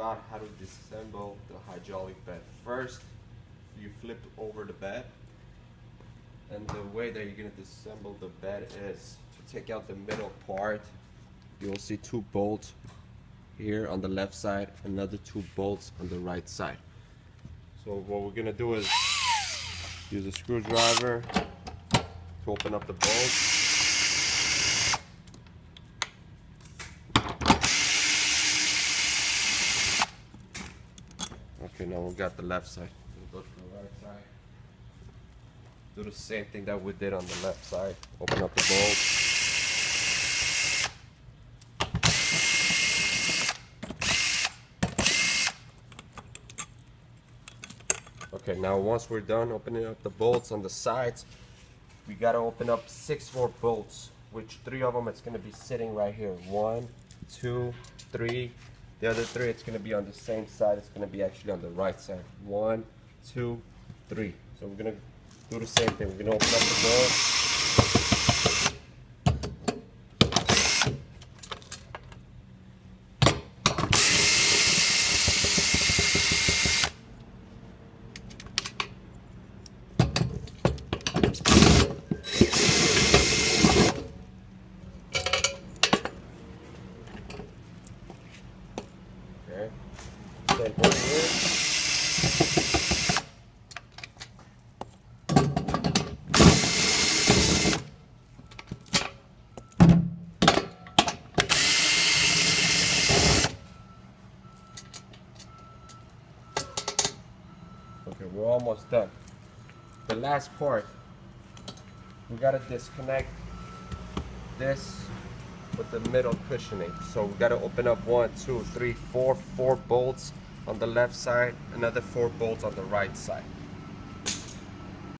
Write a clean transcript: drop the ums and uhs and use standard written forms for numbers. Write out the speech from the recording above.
about how to disassemble the hydraulic bed. First, you flip over the bed, and the way that you're going to disassemble the bed is to take out the middle part. You'll see two bolts here on the left side, another two bolts on the right side. So what we're going to do is use a screwdriver to open up the bolts. Okay, now we got the left side. We'll go to the right side. Do the same thing that we did on the left side. Open up the bolts. Okay, now once we're done opening up the bolts on the sides, we gotta open up 6 more bolts, which 3 of them it's gonna be sitting right here. 1, 2, 3. The other 3 it's gonna be on the same side. It's gonna be actually on the right side. 1, 2, 3. So we're gonna do the same thing. We're gonna open up the bolt. Okay. Same bolt here. Okay, we're almost done. The last part, we gotta disconnect this with the middle cushioning. So we gotta open up 1, 2, 3, 4 bolts on the left side, another 4 bolts on the right side.